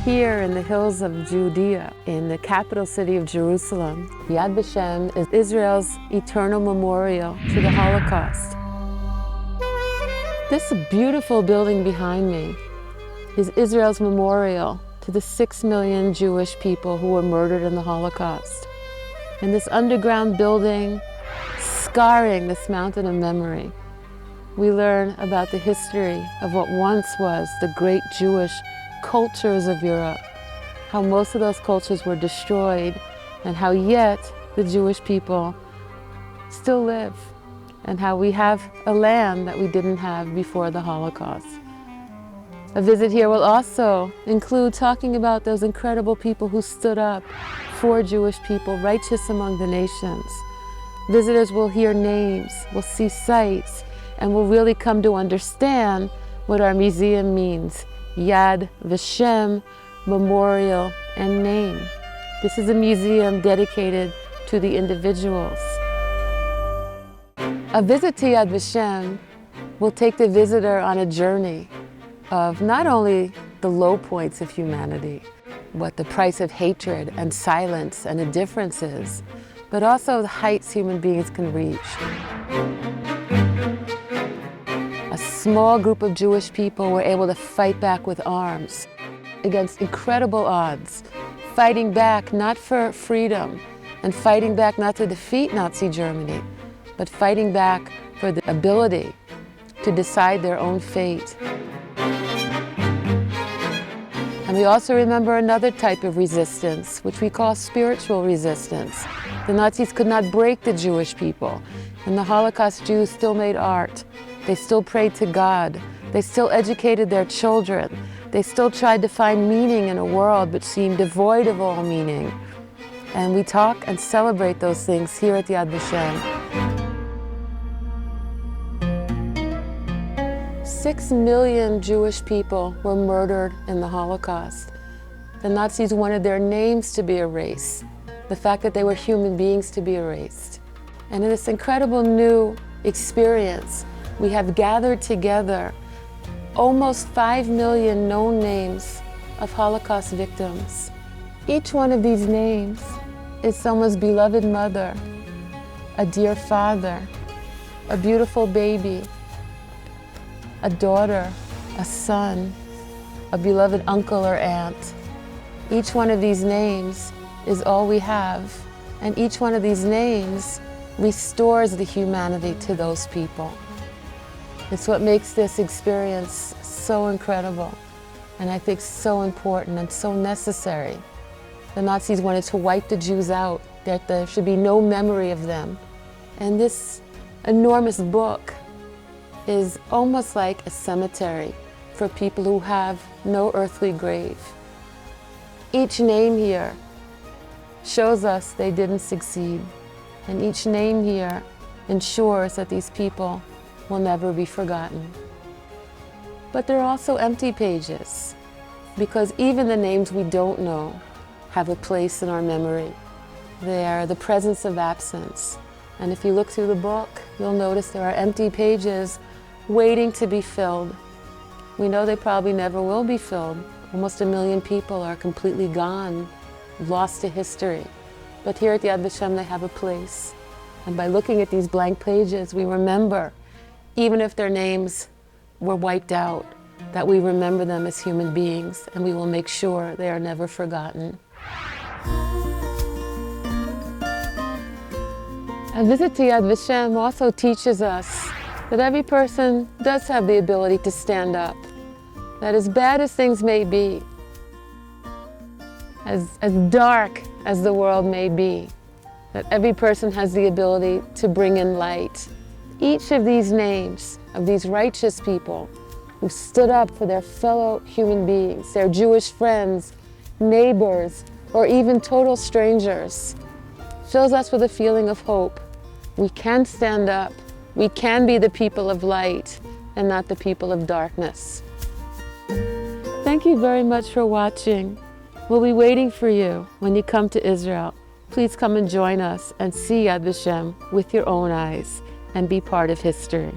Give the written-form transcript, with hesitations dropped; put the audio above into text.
Here in the hills of Judea, in the capital city of Jerusalem, Yad VaShem is Israel's eternal memorial to the Holocaust. This beautiful building behind me is Israel's memorial to the 6 million Jewish people who were murdered in the Holocaust. In this underground building, scarring this mountain of memory, we learn about the history of what once was the great Jewish cultures of Europe, how most of those cultures were destroyed, and how yet the Jewish people still live, and how we have a land that we didn't have before the Holocaust. A visit here will also include talking about those incredible people who stood up for Jewish people, righteous among the nations. Visitors will hear names, will see sights, and will really come to understand what our museum means. Yad VaShem, memorial, and name. This is a museum dedicated to the individuals. A visit to Yad VaShem will take the visitor on a journey of not only the low points of humanity, what the price of hatred and silence and indifference is, but also the heights human beings can reach. A small group of Jewish people were able to fight back with arms against incredible odds, fighting back not for freedom and fighting back not to defeat Nazi Germany, but fighting back for the ability to decide their own fate. And we also remember another type of resistance, which we call spiritual resistance. The Nazis could not break the Jewish people, and the Holocaust Jews still made art. They still prayed to God. They still educated their children. They still tried to find meaning in a world which seemed devoid of all meaning. And we talk and celebrate those things here at Yad VaShem. 6 million Jewish people were murdered in the Holocaust. The Nazis wanted their names to be erased, the fact that they were human beings to be erased. And in this incredible new experience, we have gathered together almost 5 million known names of Holocaust victims. Each one of these names is someone's beloved mother, a dear father, a beautiful baby, a daughter, a son, a beloved uncle or aunt. Each one of these names is all we have, and each one of these names restores the humanity to those people. It's what makes this experience so incredible, and I think so important and so necessary. The Nazis wanted to wipe the Jews out, that there should be no memory of them. And this enormous book is almost like a cemetery for people who have no earthly grave. Each name here shows us they didn't succeed, and each name here ensures that these people will never be forgotten. But there are also empty pages, because even the names we don't know have a place in our memory. They are the presence of absence. And if you look through the book, you'll notice there are empty pages waiting to be filled. We know they probably never will be filled. Almost 1 million people are completely gone, lost to history. But here at Yad VaShem, they have a place. And by looking at these blank pages, we remember, even if their names were wiped out, that we remember them as human beings, and we will make sure they are never forgotten. A visit to Yad VaShem also teaches us that every person does have the ability to stand up, that as bad as things may be, as dark as the world may be, that every person has the ability to bring in light. Each of these names, of these righteous people who stood up for their fellow human beings, their Jewish friends, neighbors, or even total strangers, fills us with a feeling of hope. We can stand up. We can be the people of light and not the people of darkness. Thank you very much for watching. We'll be waiting for you when you come to Israel. Please come and join us and see Yad VaShem with your own eyes and be part of history.